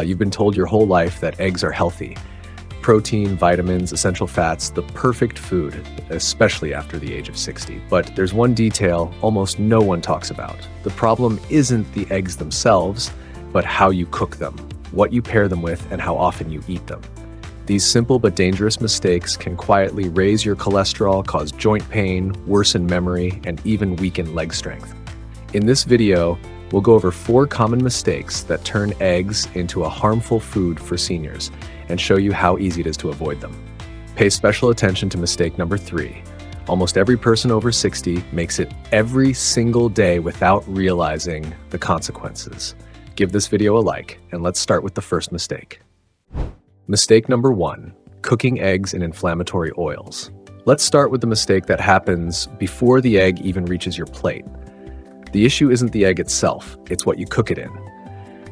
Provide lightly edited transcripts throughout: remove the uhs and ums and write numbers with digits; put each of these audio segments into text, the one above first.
You've been told your whole life that eggs are healthy. Protein, vitamins, essential fats, the perfect food, especially after the age of 60. But there's one detail almost no one talks about. The problem isn't the eggs themselves, but how you cook them, what you pair them with, and how often you eat them. These simple but dangerous mistakes can quietly raise your cholesterol, cause joint pain, worsen memory, and even weaken leg strength. In this video, we'll go over 4 common mistakes that turn eggs into a harmful food for seniors and show you how easy it is to avoid them. Pay special attention to mistake number 3. Almost every person over 60 makes it every single day without realizing the consequences. Give this video a like, and let's start with the first mistake. Mistake number 1, cooking eggs in inflammatory oils. Let's start with the mistake that happens before the egg even reaches your plate. The issue isn't the egg itself, it's what you cook it in.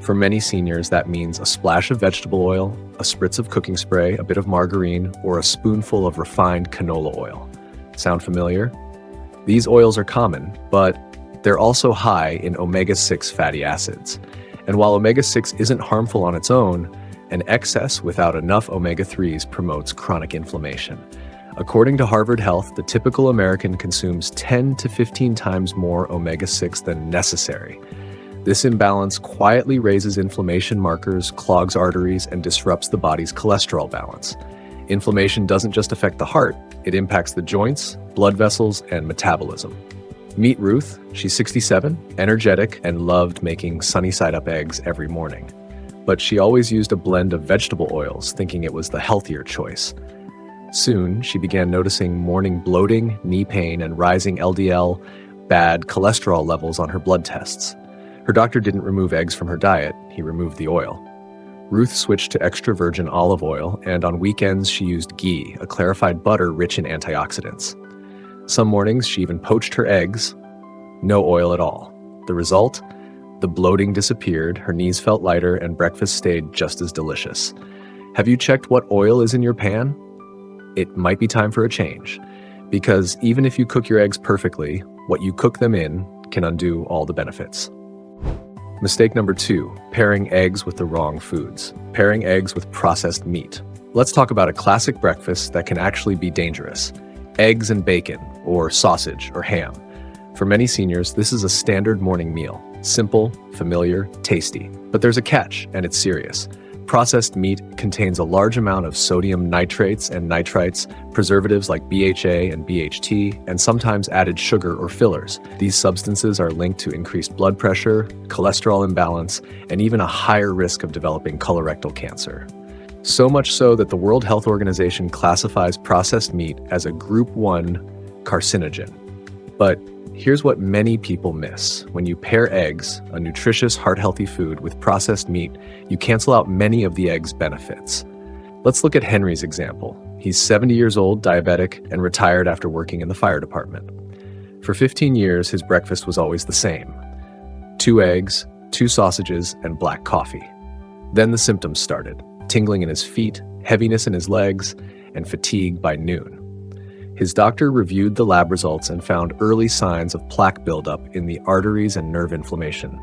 For many seniors, that means a splash of vegetable oil, a spritz of cooking spray, a bit of margarine, or a spoonful of refined canola oil. Sound familiar? These oils are common, but they're also high in omega-6 fatty acids. And while omega-6 isn't harmful on its own, an excess without enough omega-3s promotes chronic inflammation. According to Harvard Health, the typical American consumes 10 to 15 times more omega-6 than necessary. This imbalance quietly raises inflammation markers, clogs arteries, and disrupts the body's cholesterol balance. Inflammation doesn't just affect the heart, it impacts the joints, blood vessels, and metabolism. Meet Ruth. She's 67, energetic, and loved making sunny-side-up eggs every morning. But she always used a blend of vegetable oils, thinking it was the healthier choice. Soon, she began noticing morning bloating, knee pain, and rising LDL, bad cholesterol levels on her blood tests. Her doctor didn't remove eggs from her diet, he removed the oil. Ruth switched to extra virgin olive oil, and on weekends she used ghee, a clarified butter rich in antioxidants. Some mornings she even poached her eggs. No oil at all. The result? The bloating disappeared, her knees felt lighter, and breakfast stayed just as delicious. Have you checked what oil is in your pan? It might be time for a change, because even if you cook your eggs perfectly, what you cook them in can undo all the benefits. Mistake number 2, pairing eggs with the wrong foods. Pairing eggs with processed meat. Let's talk about a classic breakfast that can actually be dangerous. Eggs and bacon, or sausage, or ham. For many seniors, this is a standard morning meal. Simple, familiar, tasty. But there's a catch, and it's serious. Processed meat contains a large amount of sodium nitrates and nitrites, preservatives like BHA and BHT, and sometimes added sugar or fillers. These substances are linked to increased blood pressure, cholesterol imbalance, and even a higher risk of developing colorectal cancer. So much so that the World Health Organization classifies processed meat as a Group 1 carcinogen. But here's what many people miss. When you pair eggs, a nutritious, heart-healthy food, with processed meat, you cancel out many of the egg's benefits. Let's look at Henry's example. He's 70 years old, diabetic, and retired after working in the fire department. For 15 years, his breakfast was always the same. 2 eggs, 2 sausages, and black coffee. Then the symptoms started. Tingling in his feet, heaviness in his legs, and fatigue by noon. His doctor reviewed the lab results and found early signs of plaque buildup in the arteries and nerve inflammation.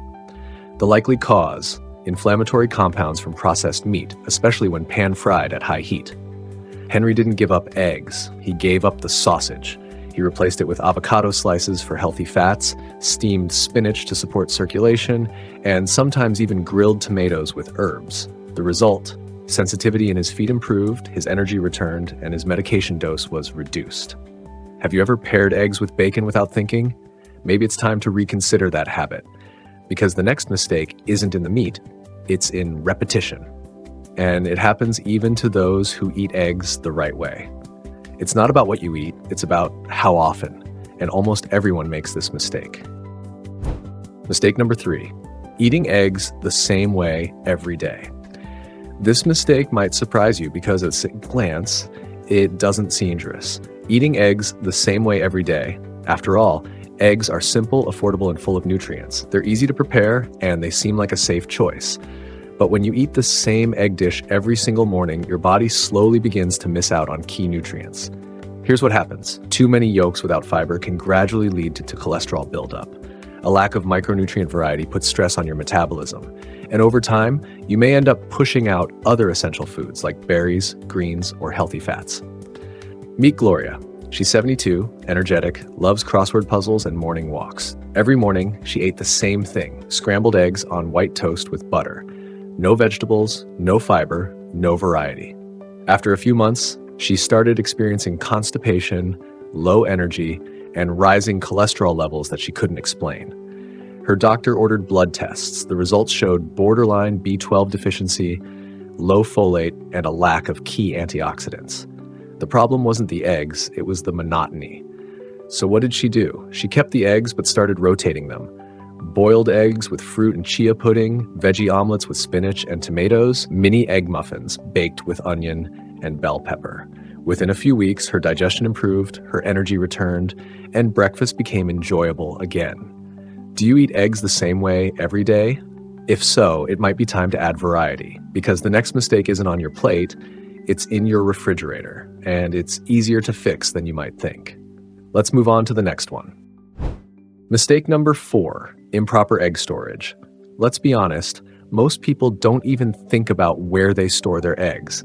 The likely cause: inflammatory compounds from processed meat, especially when pan-fried at high heat. Henry didn't give up eggs, he gave up the sausage. He replaced it with avocado slices for healthy fats, steamed spinach to support circulation, and sometimes even grilled tomatoes with herbs. The result: sensitivity in his feet improved, his energy returned, and his medication dose was reduced. Have you ever paired eggs with bacon without thinking? Maybe it's time to reconsider that habit, because the next mistake isn't in the meat, it's in repetition. And it happens even to those who eat eggs the right way. It's not about what you eat, it's about how often, and almost everyone makes this mistake. Mistake number 3, eating eggs the same way every day. This mistake might surprise you because at a glance, it doesn't seem dangerous. Eating eggs the same way every day. After all, eggs are simple, affordable, and full of nutrients. They're easy to prepare, and they seem like a safe choice. But when you eat the same egg dish every single morning, your body slowly begins to miss out on key nutrients. Here's what happens. Too many yolks without fiber can gradually lead to cholesterol buildup. A lack of micronutrient variety puts stress on your metabolism. And over time, you may end up pushing out other essential foods like berries, greens, or healthy fats. Meet Gloria. She's 72, energetic, loves crossword puzzles and morning walks. Every morning, she ate the same thing, scrambled eggs on white toast with butter. No vegetables, no fiber, no variety. After a few months, she started experiencing constipation, low energy, and rising cholesterol levels that she couldn't explain. Her doctor ordered blood tests. The results showed borderline B12 deficiency, low folate, and a lack of key antioxidants. The problem wasn't the eggs, it was the monotony. So what did she do? She kept the eggs but started rotating them. Boiled eggs with fruit and chia pudding, veggie omelets with spinach and tomatoes, mini egg muffins baked with onion and bell pepper. Within a few weeks, her digestion improved, her energy returned, and breakfast became enjoyable again. Do you eat eggs the same way every day? If so, it might be time to add variety, because the next mistake isn't on your plate, it's in your refrigerator, and it's easier to fix than you might think. Let's move on to the next one. Mistake number 4, improper egg storage. Let's be honest, most people don't even think about where they store their eggs.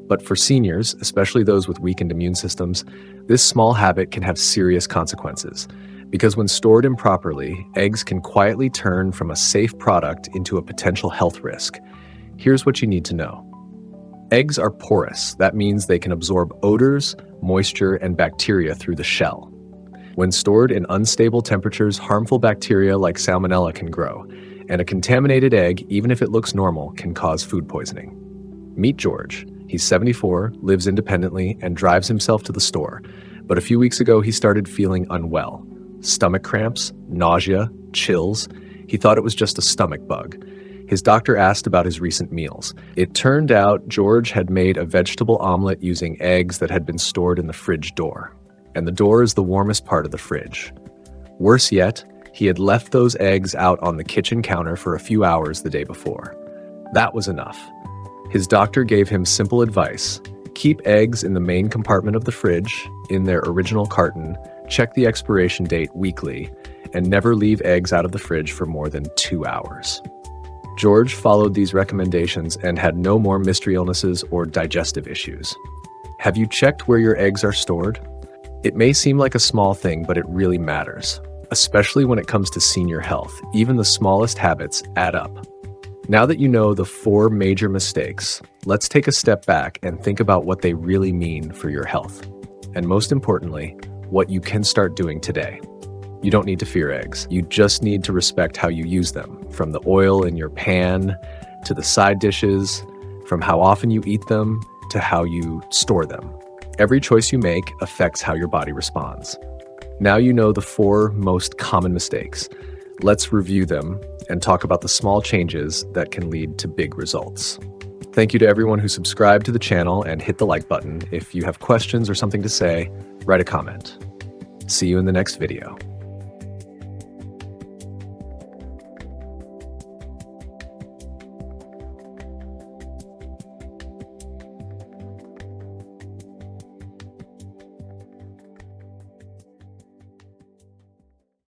But for seniors, especially those with weakened immune systems, this small habit can have serious consequences. Because when stored improperly, eggs can quietly turn from a safe product into a potential health risk. Here's what you need to know. Eggs are porous. That means they can absorb odors, moisture, and bacteria through the shell. When stored in unstable temperatures, harmful bacteria like salmonella can grow, and a contaminated egg, even if it looks normal, can cause food poisoning. Meet George. He's 74, lives independently, and drives himself to the store. But a few weeks ago, he started feeling unwell. Stomach cramps, nausea, chills. He thought it was just a stomach bug. His doctor asked about his recent meals. It turned out George had made a vegetable omelet using eggs that had been stored in the fridge door. And the door is the warmest part of the fridge. Worse yet, he had left those eggs out on the kitchen counter for a few hours the day before. That was enough. His doctor gave him simple advice. Keep eggs in the main compartment of the fridge, in their original carton, check the expiration date weekly, and never leave eggs out of the fridge for more than 2 hours. George followed these recommendations and had no more mystery illnesses or digestive issues. Have you checked where your eggs are stored? It may seem like a small thing, but it really matters, especially when it comes to senior health. Even the smallest habits add up. Now that you know the 4 major mistakes, let's take a step back and think about what they really mean for your health. And most importantly, what you can start doing today. You don't need to fear eggs. You just need to respect how you use them, from the oil in your pan to the side dishes, from how often you eat them to how you store them. Every choice you make affects how your body responds. Now you know the 4 most common mistakes. Let's review them and talk about the small changes that can lead to big results. Thank you to everyone who subscribed to the channel and hit the like button. If you have questions or something to say, write a comment. See you in the next video.